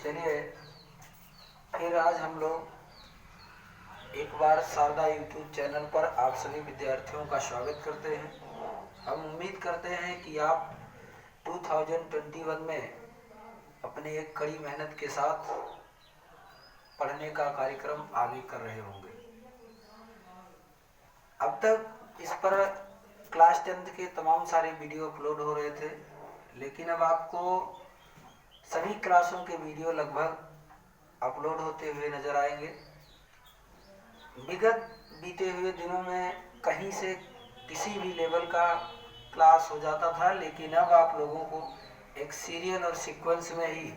चलिए फिर आज हम लोग एक बार शारदा यूट्यूब चैनल पर आप सभी विद्यार्थियों का स्वागत करते हैं। हम उम्मीद करते हैं कि आप 2021 में अपने एक कड़ी मेहनत के साथ पढ़ने का कार्यक्रम आगे कर रहे होंगे। अब तक इस पर क्लास 10th के तमाम सारे वीडियो अपलोड हो रहे थे, लेकिन अब आपको सभी क्लासों के वीडियो लगभग अपलोड होते हुए नजर आएंगे। विगत बीते हुए दिनों में कहीं से किसी भी लेवल का क्लास हो जाता था, लेकिन अब आप लोगों को एक सीरियल और सीक्वेंस में ही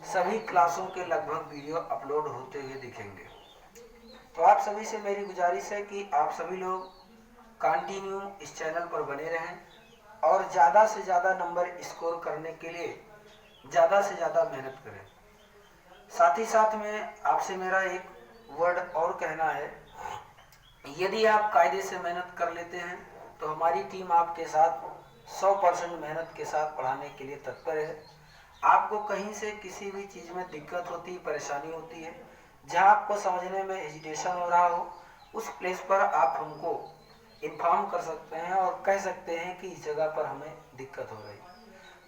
सभी क्लासों के लगभग वीडियो अपलोड होते हुए दिखेंगे। तो आप सभी से मेरी गुजारिश है कि आप सभी लोग कंटिन्यू इस चैनल पर बने रहें और ज़्यादा से ज़्यादा नंबर स्कोर करने के लिए ज़्यादा से ज़्यादा मेहनत करें। साथ ही साथ में आपसे मेरा एक वर्ड और कहना है, यदि आप कायदे से मेहनत कर लेते हैं तो हमारी टीम आपके साथ 100% मेहनत के साथ पढ़ाने के लिए तत्पर है। आपको कहीं से किसी भी चीज़ में दिक्कत होती है, परेशानी होती है, जहां आपको समझने में हेजिटेशन हो रहा हो, उस प्लेस पर आप हमको इन्फॉर्म कर सकते हैं और कह सकते हैं कि इस जगह पर हमें दिक्कत हो रही।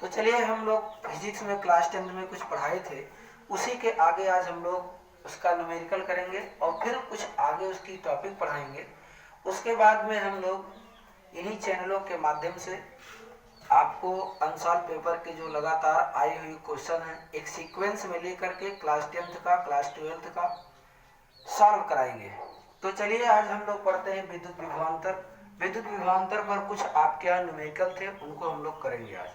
तो चलिए, हम लोग फिजिक्स में क्लास 10 में कुछ पढ़ाए थे, उसी के आगे आज हम लोग उसका न्यूमेरिकल करेंगे और फिर कुछ आगे उसकी टॉपिक पढ़ाएंगे। उसके बाद में हम लोग इन्हीं चैनलों के माध्यम से आपको अनसॉल्व पेपर के जो लगातार आए हुए क्वेश्चन हैं एक सीक्वेंस में लेकर के क्लास 10th का, क्लास 12th का सॉल्व कराएंगे। तो चलिए, आज हम लोग पढ़ते हैं विद्युत विभवांतर। विद्युत विभवांतर पर कुछ आपके यहाँ न्यूमेरिकल थे, उनको हम लोग करेंगे आज।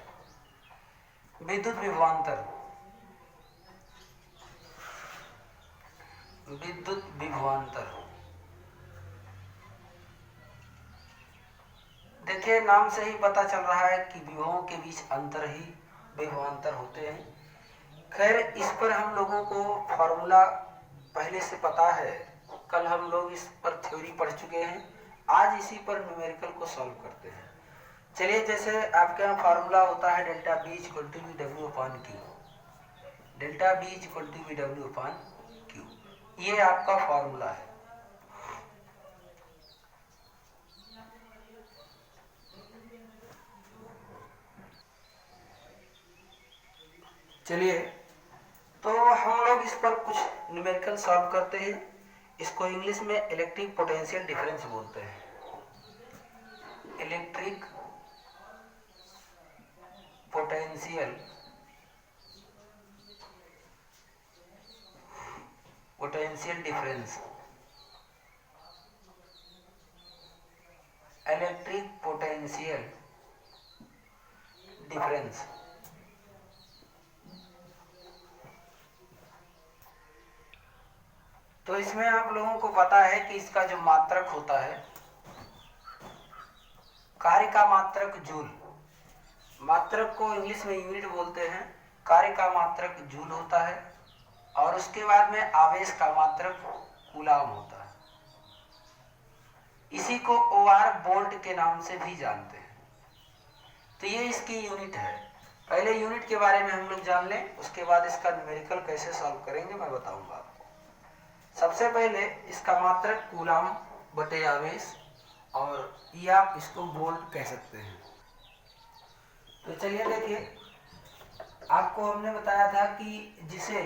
विद्युत विभवांतर, विद्युत विभवांतर। देखिए, नाम से ही पता चल रहा है कि विभवों के बीच अंतर ही विभवांतर होते हैं। खैर, इस पर हम लोगों को फॉर्मूला पहले से पता है, कल हम लोग इस पर थ्योरी पढ़ चुके हैं। आज इसी पर न्यूमेरिकल को सॉल्व करते हैं। चलिए, जैसे आपके यहाँ फार्मूला होता है delta B equal to V upon Q, delta B equal to V upon Q, ये आपका फार्मूला है। चलिए, तो हम लोग इस पर कुछ न्यूमेरिकल सॉल्व करते हैं। इसको इंग्लिश में इलेक्ट्रिक पोटेंशियल डिफरेंस बोलते हैं। Electric potential difference, electric potential difference. तो इसमें आप लोगों को पता है कि इसका जो मात्रक होता है, कार्य का मात्रक जूल, मात्रक को इंग्लिश में यूनिट बोलते हैं, कार्य का मात्रक जूल होता है और उसके बाद में आवेश का मात्रक कूलाम होता है। इसी को ओआर वोल्ट के नाम से भी जानते हैं। तो ये इसकी यूनिट है। पहले यूनिट के बारे में हम लोग जान लें, उसके बाद इसका न्यूमेरिकल कैसे सॉल्व करेंगे मैं बताऊंगा आपको। सबसे पहले इसका मात्रक कूलाम बटे आवेश, और ये आप इसको वोल्ट कह सकते हैं। तो चलिए देखिए, आपको हमने बताया था कि जिसे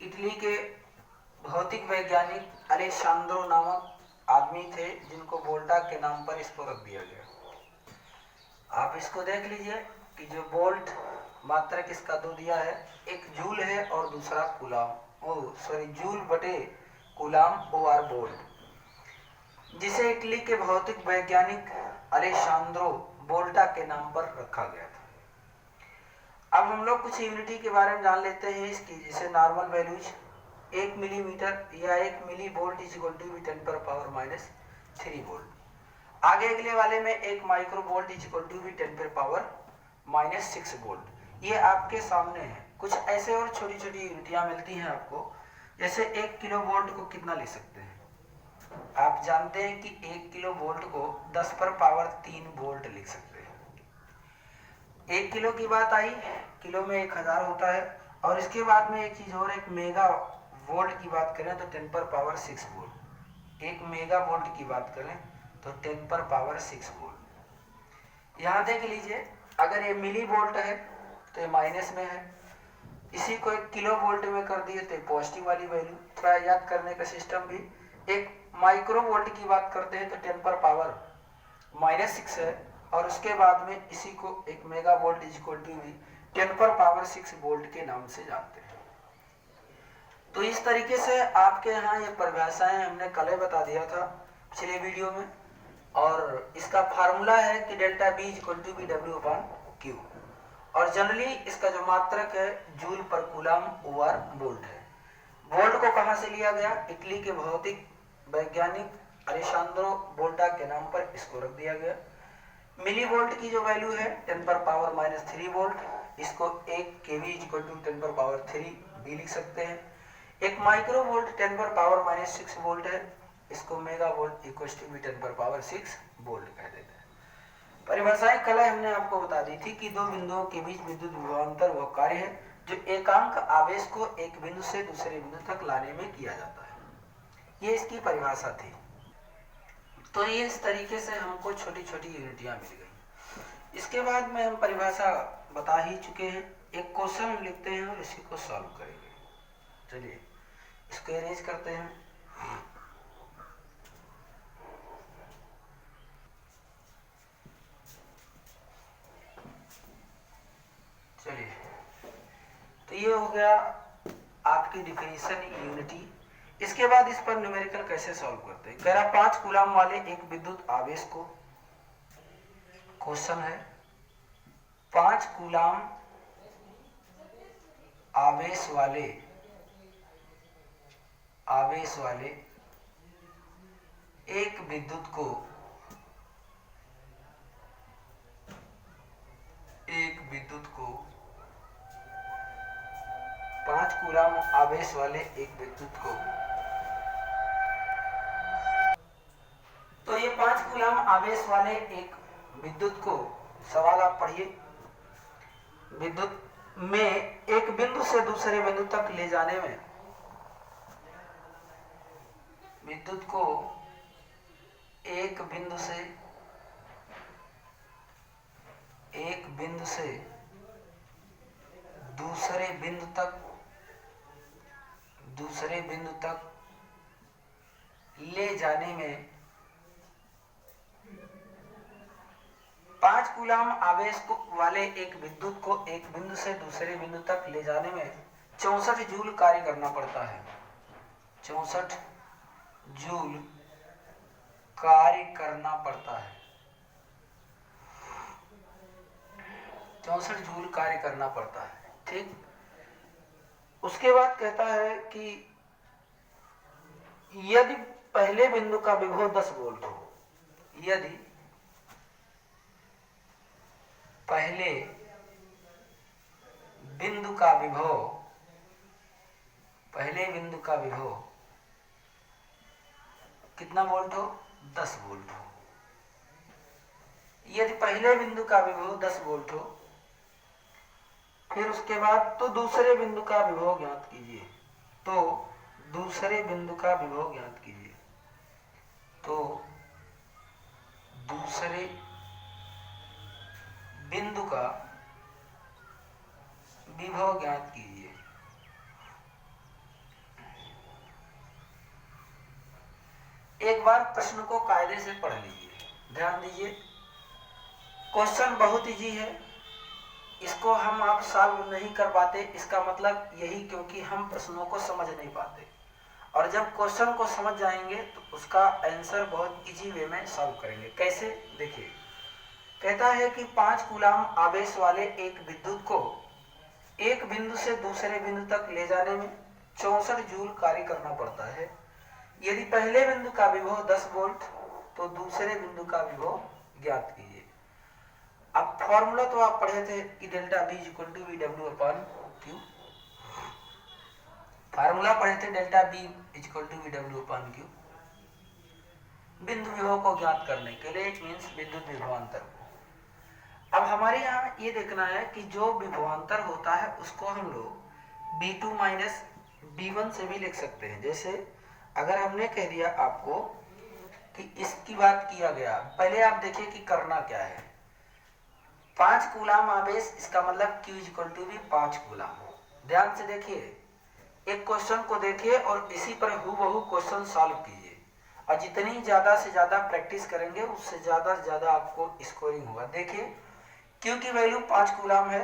इटली के भौतिक वैज्ञानिक अलेसांद्रो नामक आदमी थे, जिनको वोल्टा के नाम पर इसको रख दिया गया। आप इसको देख लीजिए कि जो वोल्ट मात्रक इसका दो दिया है, एक जूल है और दूसरा कूलाम, जूल बटे कूलाम ओआर वोल्ट, जिसे इटली के भौतिक वैज्ञानिक अलेसांद्रो वोल्टा के नाम पर रखा गया था। अब हम लोग कुछ यूनिटी के बारे में जान लेते हैं इसकी, जैसे नॉर्मल वैल्यूज 1 मिलीमीटर या 1 millivolt is equal to 10⁻³ volt. आगे अगले वाले में 1 microvolt is equal to 10⁻⁻6 volt. ये आपके सामने है। कुछ ऐसे और छोटी छोटी यूनिटियां मिलती हैं आपको, जैसे 1 किलो वोल्ट को कितना लिख सकते हैं। आप जानते हैं कि 1 किलो वोल्ट को 10⁻³ वोल्ट लिख सकते हैं। 1 किलो की बात आई, किलो में 1000 होता है और इसके बाद में एक चीज और, एक मेगा वोल्ट की बात करें तो 10 पर पावर 6 वोल्ट। एक मेगा वोल्ट की बात करें तो 10 पर पावर 6 वोल्ट। यहाँ देख लीजिए, अगर ये मिली वोल्ट है तो ये माइनस में है, इसी को एक किलो वोल्ट में कर दिए तो पॉजिटिव वाली वैल्यू। थोड़ा याद करने का सिस्टम भी, एक माइक्रो वोल्ट की बात करते हैं तो 10 पर पावर -6 है, और उसके बाद में इसी को एक megavolt is equal to भी 10 पर पावर 6 वोल्ट के नाम से जानते हैं। तो इस तरीके से आपके यहाँ ये परिभाषाएं हमने कल ही बता दिया था पिछले वीडियो में, और इसका फार्मूला है कि delta B is equal to B W upon Q, और जनरली इसका जो मात्रक है जूल पर कूलम ओवर वोल्ट है। वोल्ट को कहां से लिया गया? इटली के भौतिक वैज्ञानिक अलेसांद्रो वोल्टा के नाम पर इसको रख दिया गया। मिली वोल्ट की जो वैल्यू है 10 पर पावर -3 वोल्ट, इसको 1 केवी इज इक्वल टू 10 पर पावर 3 भी लिख सकते हैं। एक माइक्रो वोल्ट 10 पर पावर -6 वोल्ट है, इसको मेगा वोल्ट इक्वल टू 10 पर पावर 6 वोल्ट कह देते हैं। परिभाषाएं कल हमने आपको बता दी थी कि दो बिंदुओं के बीच विद्युत विभवांतर वह कार्य है जो एकांक आवेश को एक बिंदु से दूसरे बिंदु तक लाने में किया जाता है। ये इसकी परिभाषा थी। तो ये इस तरीके से हमको छोटी छोटी यूनिटियां मिल गई। इसके बाद में हम परिभाषा बता ही चुके हैं, एक क्वेश्चन लिखते हैं और इसी को सॉल्व करेंगे। चलिए इसको अरेंज करते हैं। चलिए, तो ये हो गया आपकी डिफिनीशन यूनिटी। इसके बाद इस पर न्यूमेरिकल कैसे सॉल्व करते हैं। कह रहा 5 कूलम वाले एक विद्युत आवेश को, क्वेश्चन है 5 कूलम आवेश वाले एक विद्युत को 5 कूलम आवेश वाले एक विद्युत को, तो ये 5 कूलम आवेश वाले एक विद्युत को, सवाल आप पढ़िए, विद्युत में एक बिंदु से दूसरे बिंदु तक ले जाने में, विद्युत को एक बिंदु से दूसरे बिंदु तक ले जाने में 5 कूलम आवेश वाले एक विद्युत को एक बिंदु से दूसरे बिंदु तक ले जाने में 64 जूल कार्य करना पड़ता है। 64 जूल कार्य करना पड़ता है। 64 जूल कार्य करना पड़ता है। ठीक, उसके बाद कहता है कि यदि पहले बिंदु का विभव 10 वोल्ट हो, यदि पहले बिंदु का विभव कितना वोल्ट हो? 10 वोल्ट हो। यदि पहले बिंदु का विभव 10 वोल्ट हो, फिर उसके बाद तो दूसरे बिंदु का विभव ज्ञात कीजिए। तो दूसरे बिंदु का विभव ज्ञात कीजिए। तो दूसरे बिंदु का विभव ज्ञात कीजिए। एक बार प्रश्न को कायदे से पढ़ लीजिए, ध्यान दीजिए। क्वेश्चन बहुत इजी है, इसको हम आप सॉल्व नहीं कर पाते, इसका मतलब यही क्योंकि हम प्रश्नों को समझ नहीं पाते, और जब क्वेश्चन को समझ जाएंगे तो उसका आंसर बहुत इजी वे में सॉल्व करेंगे। कैसे? देखिए, कहता है कि 5 कूलम आवेश वाले एक विद्युत को एक बिंदु से दूसरे बिंदु तक ले जाने में 64 जूल कार्य करना पड़ता है। यदि पहले बिंदु का विभव 10 वोल्ट तो दूसरे बिंदु का विभव ज्ञात कीजिए। अब फॉर्मूला तो आप पढ़े थे कि delta B equal to V W upon Q, formula पढ़े थे delta B equal to V W upon Q, बिंदु विभव को ज्ञात करने के लिए, इट मीन्स विद्युत विभवांतर को। अब हमारे यहाँ ये देखना है कि जो विभवांतर होता है उसको हम लोग B2 माइनस B1 से भी लिख सकते हैं। जैसे अगर हमने कह दिया आपको कि इसकी बात किया गया, पहले आप देखिए कि करना क्या है। 5 कूलाम आवेश, इसका मतलब Q इक्वल टू भी 5 कूलाम। ध्यान से देखिए, एक क्वेश्चन को देखिए और इसी पर हूबहू क्वेश्चन सॉल्व कीजिए, और जितनी ज्यादा से ज्यादा प्रैक्टिस करेंगे उससे ज्यादा आपको स्कोरिंग होगा। देखिए Q की वैल्यू 5 कूलाम है।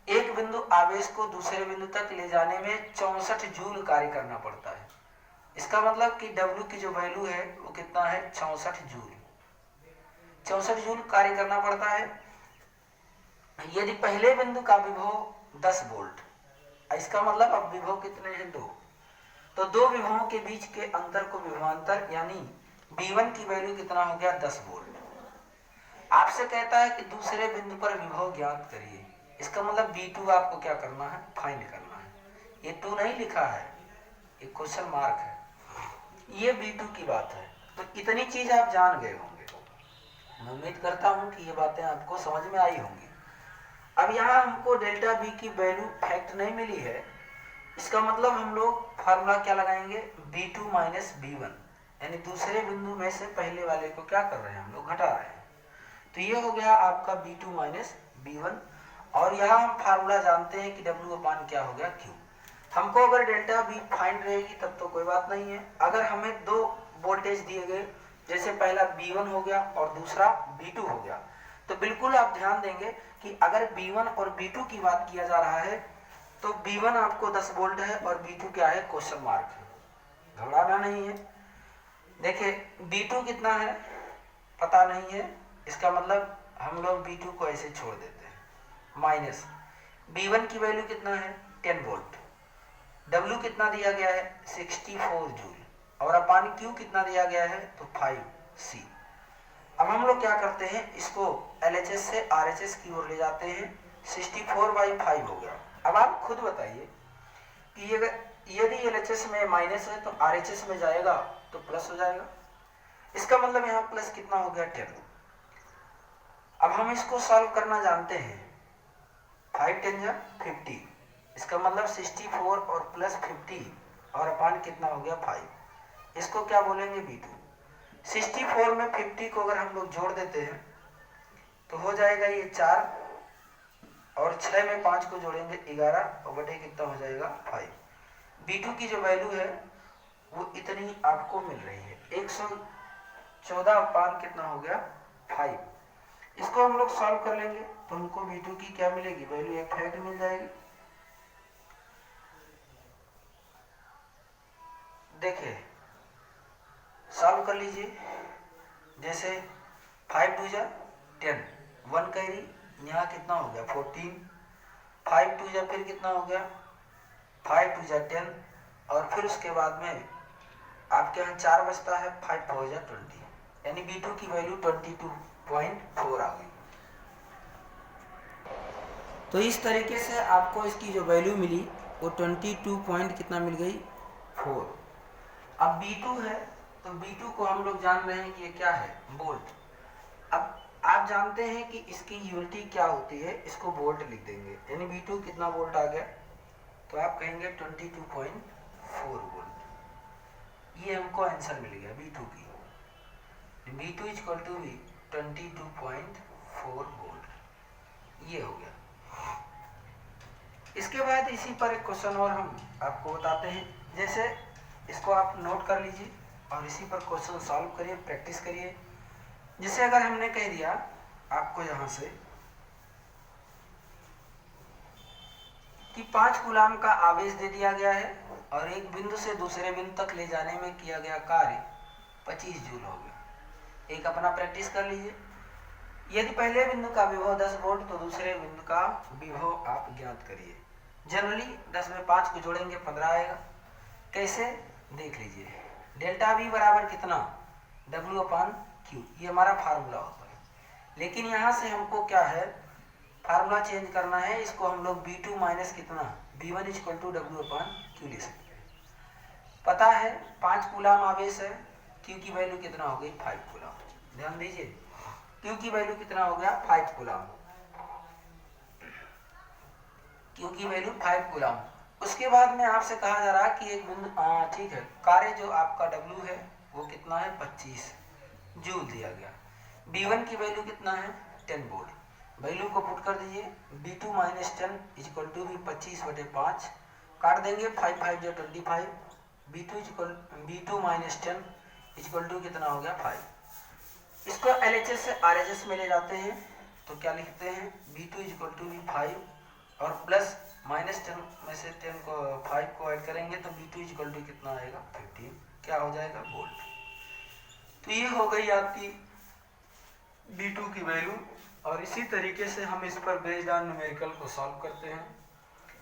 एक बिंदु आवेश को दूसरे बिंदु तक ले जाने में 64 जूल कार्य करना पड़ता है। इसका मतलब कि W की जो वैल्यू है वो कितना है, 64 जूल। 64 जूल कार्य करना पड़ता है। यदि पहले बिंदु का विभव 10 वोल्ट, इसका मतलब अब विभव कितने हैं, 2, तो दो विभवों के बीच के अंतर को विभवांतर यानी B1 की वैल्यू कितना हो गया, 10 वोल्ट। आपसे कहता है कि दूसरे बिंदु पर विभव ज्ञात करिए। इसका मतलब B2 आपको क्या करना है, फाइंड करना है। ये 2 नहीं लिखा है, ये क्वेश्चन मार्क है, ये B2 की बात है। तो इतनी चीज आप जान गए होंगे। मैं उम्मीद करता हूं कि ये बातें आपको समझ में आई होंगी। अब यहाँ हमको डेल्टा B की वैल्यू फैक्ट नहीं मिली है, इसका मतलब हम लोग फार्मूला क्या लगाएंगे, B2 माइनस B1, यानी दूसरे बिंदु में से पहले वाले को क्या कर रहे हैं, हम लोग घटा रहे हैं। तो ये हो गया आपका B2 माइनस B1, और यहाँ हम फार्मूला जानते हैं कि W अपान क्या हो गया, Q। हमको अगर डेल्टा B फाइंड रहेगी तब तो कोई बात नहीं है। अगर हमें 2 वोल्टेज दिए गए, जैसे पहला B1 हो गया और दूसरा B2 हो गया, तो बिल्कुल आप ध्यान देंगे कि अगर B1 और B2 की बात किया जा रहा है तो B1 आपको 10 वोल्ट है और B2 क्या है, क्वेश्चन मार्क है, घबराना नहीं है। देखिए B2 कितना है पता नहीं है, इसका मतलब हम लोग B2 को ऐसे छोड़ देते हैं, माइनस B1 की वैल्यू कितना है, 10 वोल्ट। W कितना दिया गया है, 64 जूल, और अपान Q कितना दिया गया है, तो 5C। अब हम लोग क्या करते हैं, इसको LHS से RHS की ओर ले जाते हैं, 64/5 हो गया। अब आप खुद बताइए कि यदि LHS में माइनस है तो RHS में जाएगा तो प्लस हो जाएगा। इसका मतलब यहाँ प्लस कितना हो गया, 10। अब हम इसको सॉल्व करना जानते हैं, 5 10 जा 50, इसका मतलब 64 और प्लस 50 और अपान कितना हो गया, 5। इसको क्या बोलेंगे, B2। 64 में 50 को अगर हम लोग जोड़ देते हैं तो हो जाएगा ये 4, और 6 में 5 को जोड़ेंगे 11, और बटे कितना हो जाएगा, 5। B2 की जो वैल्यू है वो इतनी आपको मिल रही है, 114 अपान कितना हो गया, 5। इसको हम लोग सॉल्व कर लेंगे तो हमको B2 की क्या मिलेगी, वैल्यू एग्जैक्ट मिल जाएगी। देखिए सॉल्व कर लीजिए, जैसे 5 2 जा 10, 1 कैरी, यहाँ कितना हो गया, 14, 5 2 जा फिर कितना हो गया, 5 2 जा 10, और फिर उसके बाद में आपके यहाँ 4 बचता है, 5 4 जा 20, यानी B2 की वैल्यू 22.4 आ गई। तो इस तरीके से आपको इसकी जो वैल्यू मिली वो 22 पॉइंट कितना मिल गई, 4। अब B2 है तो B2 को हम लोग जान रहे हैं कि ये क्या है, वोल्ट। अब आप जानते हैं कि इसकी यूनिटी क्या होती है, इसको वोल्ट लिख देंगे, यानी B2 कितना वोल्ट आ गया, तो आप कहेंगे 22.4 वोल्ट। ये हमको आंसर मिल गया B2 की। B2 इक्वल टू भी 22.4 वोल्ट, ये हो गया। इसके बाद इसी पर एक क्वेश्चन और हम आपको बताते हैं, जैसे इसको आप नोट कर लीजिए और इसी पर क्वेश्चन सॉल्व करिए, प्रैक्टिस करिए। जैसे अगर हमने कह दिया आपको यहाँ से कि 5 कूलाम का आवेश दे दिया गया है और एक बिंदु से दूसरे बिंदु तक ले जाने में किया गया कार्य 25 जूल हो गया। एक अपना प्रैक्टिस कर लीजिए। यदि पहले बिंदु का विभव 10 वोल्ट तो दूसरे बिंदु का विभव आप ज्ञात करिए। जनरली 10 में 5 को जोड़ेंगे 15 आएगा। कैसे, देख लीजिए। डेल्टा बी बराबर कितना, W अपान Q, ये हमारा फार्मूला होता है। लेकिन यहाँ से हमको क्या है, फार्मूला चेंज करना है। इसको हम लोग B2 माइनस कितना, B1 equal to W upon Q ले सकते हैं। पता है 5 कूलाम आवेश है, Q की वैल्यू कितना हो गई, 5 कूलाम। ध्यान दीजिए, Q की वैल्यू कितना हो गया, 5 कूलाम। Q की वैल्यू 5 कूलाम। उसके बाद में आपसे कहा जा रहा है कि एक बिंदु, ठीक है, कार्य जो आपका W है वो कितना है 25 जूल दिया गया। B1 की वैल्यू कितना है 10 वोल्ट। वैल्यू को पुट कर दीजिए, B2 माइनस 10 इक्वल टू भी 25/5 काट देंगे, 5 5 जो 25, B2 माइनस 10 इक्वल टू कितना हो गया 5। इसको LHS से RHS में ले जाते हैं तो क्या लिखते हैं B2 इक्वल टू भी 5 और प्लस माइनस 10 में से 10 को 5 को ऐड करेंगे तो B2 इक्वल टू कितना आएगा 15, क्या हो जाएगा वोल्ट। तो ये हो गई आपकी B2 की वैल्यू। और इसी तरीके से हम इस पर बेस्ड ऑन न्यूमेरिकल को सॉल्व करते हैं।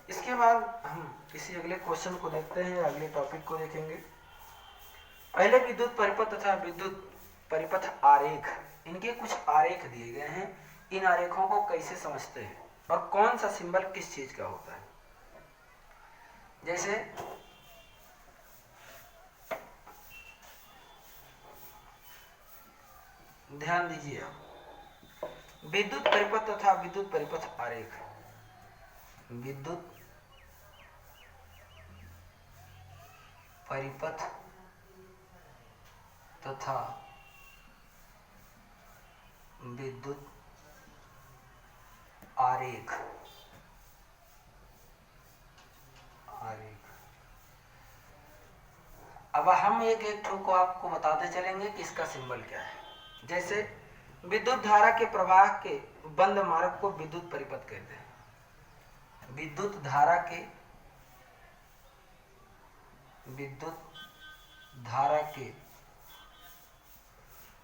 इसके बाद हम किसी अगले क्वेश्चन को देखते हैं, अगले टॉपिक को देखेंगे। पहले विद्युत परिपथ तथा विद्युत परिपथ आरेख, इनके कुछ आरेख दिए गए हैं। इन आरेखों को कैसे समझते हैं और कौन सा सिंबल किस चीज का होता है। जैसे ध्यान दीजिए आप, विद्युत परिपथ तथा विद्युत परिपथ आरेख। विद्युत परिपथ तथा विद्युत आरेख। अब हम एक एक ठो को आपको बताते चलेंगे कि इसका सिंबल क्या है। जैसे विद्युत धारा के प्रवाह के बंद मार्ग को विद्युत परिपथ कहते हैं। विद्युत धारा के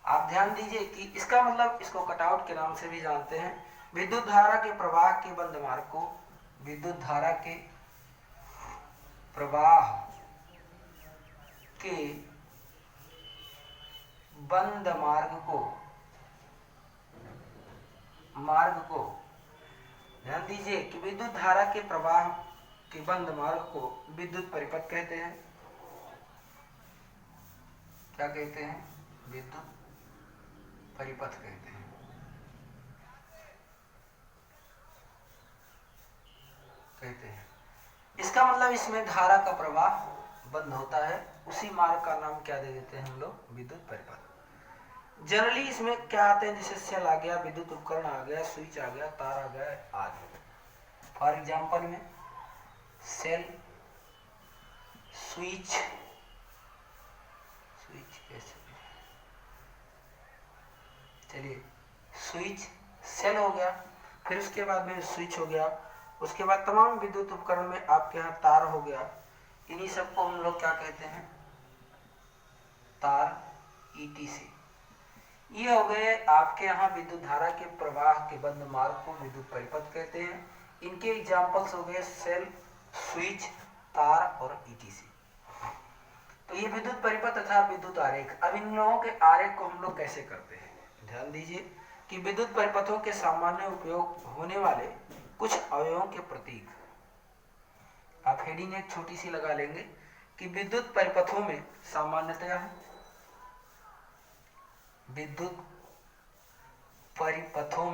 आप ध्यान दीजिए कि इसका मतलब इसको कटआउट के नाम से भी जानते हैं। विद्युत धारा के प्रवाह के बंद मार्ग को, विद्युत धारा के प्रवाह के बंद मार्ग को ध्यान दीजिए कि विद्युत धारा के प्रवाह के बंद मार्ग को विद्युत परिपथ कहते हैं। क्या कहते हैं? विद्युत परिपथ कहते हैं। इसका मतलब इसमें धारा का प्रवाह बंद होता है, उसी मार्ग का नाम क्या दे देते हैं हम लोग? विद्युत परिपथ। जनरली इसमें क्या आते हैं, जैसे सेल आ गया, विद्युत उपकरण आ गया, स्विच आ गया, तार आ गया आदि। फॉर एग्जांपल में सेल, स्विच कैसे, चलिए स्विच सेल हो गया, फिर उसके बाद में स्विच हो गया, उसके बाद तमाम विद्युत उपकरण में आपके यहाँ तार हो गया। इन्हीं सबको हम लोग क्या कहते हैं? तार, ETC। ये हो गए आपके यहाँ विद्युत धारा के प्रवाह के बंद मार्ग को विद्युत परिपथ कहते हैं। इनके एग्जाम्पल्स हो गए सेल, स्विच, तार और ETC। तो ये विद्युत परिपथ तथा विद्युत आरेख। अब इन लोगों के आरेख को हम लोग कैसे करते हैं? ध्यान दीजिए कि विद्युत परिपथों के सामान्य उपयोग होने वाले कुछ अवयवों के प्रतीक। आप हेडिंग एक छोटी सी लगा लेंगे कि विद्युत परिपथों में सामान्यतया, विद्युत परिपथों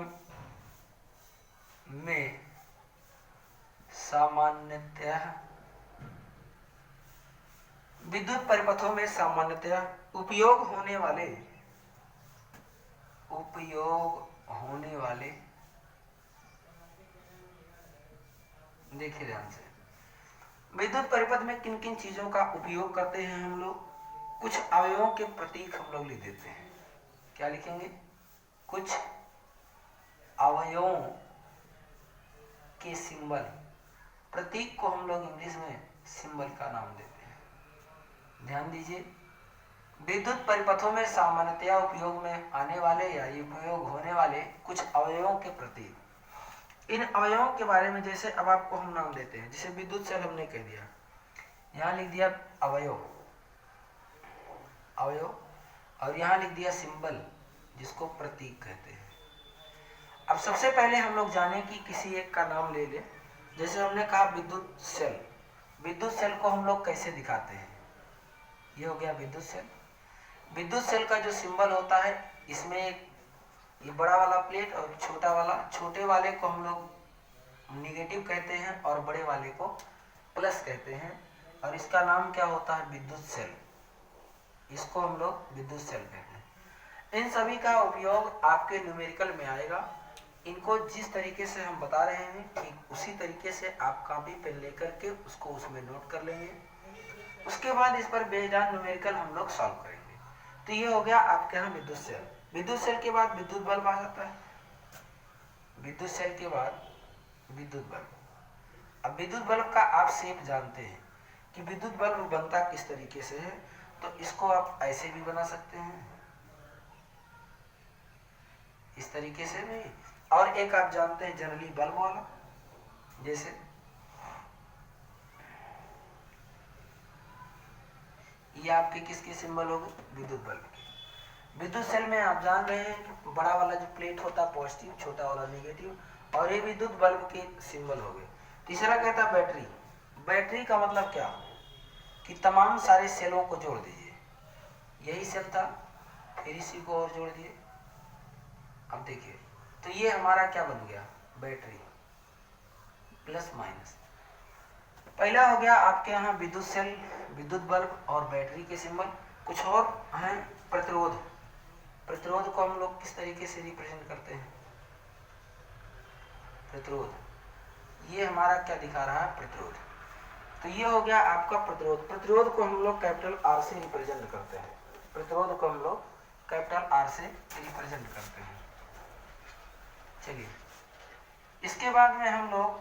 में सामान्यतया उपयोग होने वाले देखिए ध्यान से, विद्युत परिपथ में किन किन चीजों का उपयोग करते हैं हम लोग? कुछ अवयवों के प्रतीक हम लोग लिख देते हैं। क्या लिखेंगे? कुछ अवयवों के सिंबल, प्रतीक को हम लोग इंग्लिश में सिंबल का नाम देते हैं। ध्यान दीजिए, विद्युत परिपथों में सामान्यतया उपयोग में आने वाले या उपयोग होने वाले कुछ अवयवों के प्रतीक। इन अवयवों के बारे में जैसे अब आपको हम नाम देते हैं, जैसे विद्युत सेल हमने कह दिया, यहाँ लिख दिया अवयव, और यहाँ लिख दिया सिंबल जिसको प्रतीक कहते हैं। अब सबसे पहले हम लोग जाने कि किसी एक का नाम ले ले। जैसे हमने कहा विद्युत सेल, विद्युत सेल को हम लोग कैसे दिखाते हैं? ये हो गया विद्युत सेल। विद्युत सेल का जो सिंबल होता है, इसमें एक ये बड़ा वाला प्लेट और छोटा वाला, छोटे वाले को हम लोग निगेटिव कहते हैं और बड़े वाले को प्लस कहते हैं, और इसका नाम क्या होता है, विद्युत सेल। इसको हम लोग विद्युत सेल कहते हैं। इन सभी का उपयोग आपके न्यूमेरिकल में आएगा। इनको जिस तरीके से हम बता रहे हैं ठीक उसी तरीके से आप कॉपी पेन लेकर के उसको उसमें नोट कर लेंगे। उसके बाद इस पर बेस्ड ऑन न्यूमेरिकल हम लोग सॉल्व करेंगे। तो ये हो गया आपके यहाँ विद्युत सेल। विद्युत सेल के बाद विद्युत बल्ब आ जाता है। विद्युत सेल के बाद विद्युत बल्ब। अब विद्युत बल्ब का आप शेप जानते हैं कि विद्युत बल्ब बनता किस तरीके से है। तो इसको आप ऐसे भी बना सकते हैं, इस तरीके से भी, और एक आप जानते हैं जनरली बल्ब वाला, जैसे ये आपके किसके सिंबल हो गए, विद्युत बल्ब के। विद्युत सेल में आप जान रहे हैं कि बड़ा वाला जो प्लेट होता है पॉजिटिव, छोटा वाला नेगेटिव, और ये विद्युत बल्ब के सिंबल हो गए। तीसरा कहता है बैटरी। बैटरी का मतलब क्या कि तमाम सारे सेलों को जोड़ दीजिए। यही सेल था, फिर इसी को और जोड़ दिए। अब देखिए, तो ये हमारा क्या बन गया, बैटरी, प्लस माइनस। पहला हो गया आपके यहाँ विद्युत सेल, विद्युत बल्ब और बैटरी के सिंबल। कुछ और हैं, प्रतिरोध। प्रतिरोध को हम लोग किस तरीके से रिप्रेजेंट करते हैं, प्रतिरोध, ये हमारा क्या दिखा रहा है, प्रतिरोध। तो ये हो गया आपका प्रतिरोध। प्रतिरोध को हम लोग कैपिटल आर से रिप्रेजेंट करते हैं। प्रतिरोध को हम लोग कैपिटल आर से रिप्रेजेंट करते हैं। चलिए, इसके बाद में हम लोग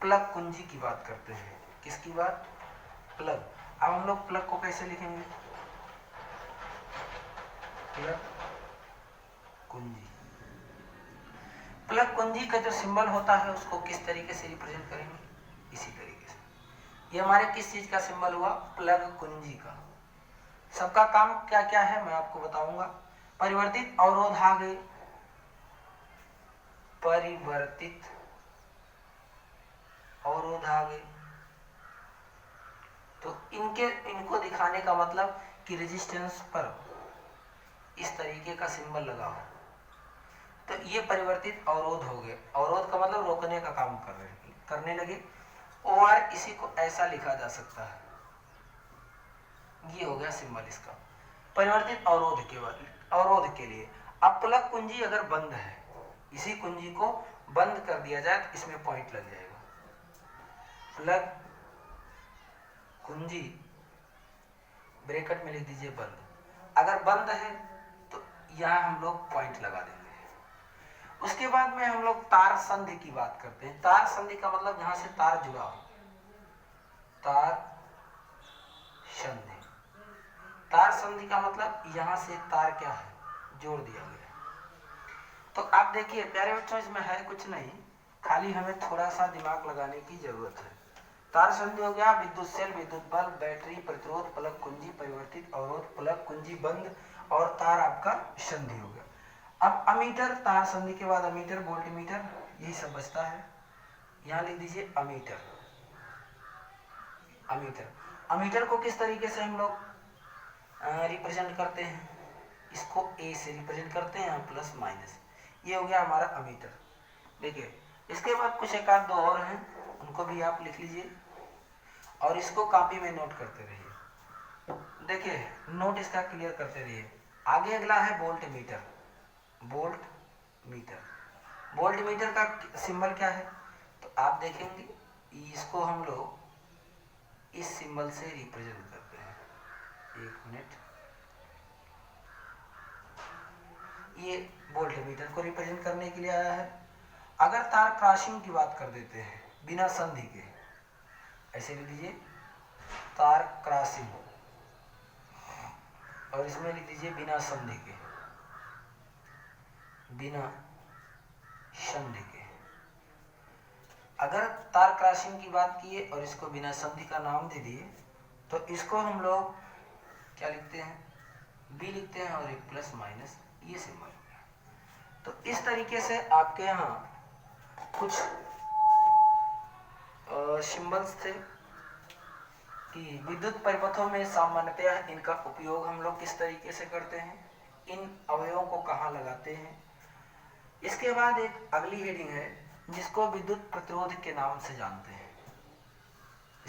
प्लग कुंजी की बात करते हैं। किसकी बात, प्लग। अब हम लोग प्लग को कैसे लिखेंगे, प्लग कुंजी। प्लग कुंजी का जो सिंबल होता है उसको किस तरीके से रिप्रेजेंट करेंगे, इसी तरीके से। ये हमारे किस चीज का सिंबल हुआ, प्लग कुंजी का। सबका काम क्या क्या है मैं आपको बताऊंगा। परिवर्तित अवरोध आ गए, परिवर्तित अवरोध आ गए। तो इनको दिखाने का मतलब कि रेजिस्टेंस पर इस तरीके का सिंबल लगा हो, तो ये परिवर्तित अवरोध हो गए। अवरोध का मतलब रोकने का काम करने लगे। और इसी को ऐसा लिखा जा सकता है, ये हो गया सिंबल इसका, परिवर्तित अवरोध के लिए। अब प्लग कुंजी अगर बंद है, इसी कुंजी को बंद कर दिया जाए तो इसमें पॉइंट लग जाएगा। प्लग कुंजी ब्रैकेट में लिख दीजिए बंद। अगर बंद है तो यहाँ हम लोग पॉइंट लगा देंगे। उसके बाद में हम लोग तार संधि की बात करते हैं। तार संधि का मतलब जहां से तार जुड़ा हो, तार संधि। तार संधि का मतलब यहां से तार क्या है, जोड़ दिया गया। तो आप देखिए प्यारे बच्चों, इसमें है कुछ नहीं, खाली हमें थोड़ा सा दिमाग लगाने की जरूरत है। तार संधि हो गया विद्युत सेल, विद्युत बल्ब, बैटरी, प्रतिरोध, प्लग कुंजी, परिवर्तित अवरोध, प्लग कुंजी बंद, और तार आपका संधि हो गया। अब अमीटर, तार संधि के बाद अमीटर, वोल्टमीटर, यही सब बचता है। यहाँ लिख दीजिए अमीटर। अमीटर, अमीटर को किस तरीके से हम लोग रिप्रेजेंट करते हैं, इसको ए से रिप्रेजेंट करते हैं, यहाँ प्लस माइनस। ये हो गया हमारा अमीटर। देखिए, इसके बाद कुछ एक आध दो और हैं, उनको भी आप लिख लीजिए और इसको कॉपी में नोट करते रहिए। देखिए, नोट इसका क्लियर करते रहिए। आगे अगला है volt meter. Volt meter, volt meter का सिंबल क्या है, तो आप देखेंगे इसको हम लोग इस सिंबल से रिप्रेजेंट करते हैं। एक मिनट, ये वोल्ट मीटर को रिप्रेजेंट करने के लिए आया है। अगर तार क्रॉसिंग की बात कर देते हैं बिना संधि के, ऐसे लिख दीजिए तार क्रॉसिंग, और इसमें लिख दीजिए बिना संधि के, बिना संधि के। अगर तार क्रॉसिंग की बात किए और इसको बिना संधि का नाम दे दिए, तो इसको हम लोग क्या लिखते हैं, बी लिखते हैं, और एक प्लस माइनस ये सिंबल हो गया। तो इस तरीके से आपके यहाँ कुछ सिंबल्स थे कि विद्युत परिपथों में सामान्यतया इनका उपयोग हम लोग किस तरीके से करते हैं, इन अवयवों को कहाँ लगाते हैं। इसके बाद एक अगली हेडिंग है जिसको विद्युत प्रतिरोध के नाम से जानते हैं।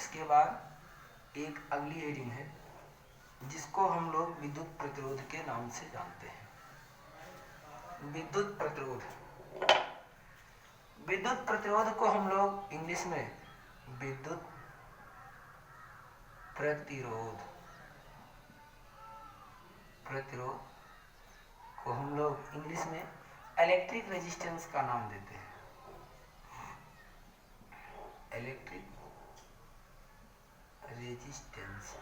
इसके बाद एक अगली हेडिंग है जिसको हम लोग विद्युत प्रतिरोध के नाम से जानते हैं। विद्युत प्रतिरोध, विद्युत प्रतिरोध को हम लोग इंग्लिश में विद्युत प्रतिरोध, प्रतिरोध को हम लोग इंग्लिश में इलेक्ट्रिक रेजिस्टेंस का नाम देते हैं। इलेक्ट्रिक रेजिस्टेंस,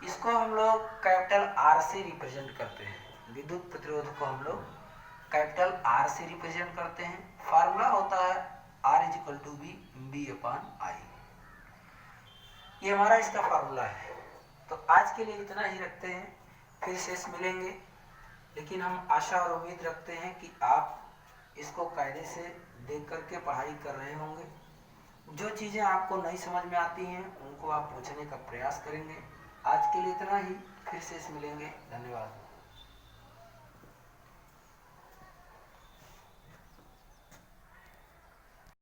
इसको हम लोग कैपिटल आर से रिप्रेजेंट करते हैं। विद्युत प्रतिरोध को हम लोग कैपिटल आर से रिप्रेजेंट करते हैं। फार्मूला होता है R = V/I। ये हमारा इसका फार्मूला है। तो आज के लिए इतना ही रखते हैं, फिर शेष मिलेंगे। लेकिन हम आशा और उम्मीद रखते हैं कि आप इसको कायदे से देख करके पढ़ाई कर रहे होंगे। जो चीज़ें आपको नहीं समझ में आती हैं उनको आप पूछने का प्रयास करेंगे। आज के लिए इतना ही, फिर शेष मिलेंगे। धन्यवाद।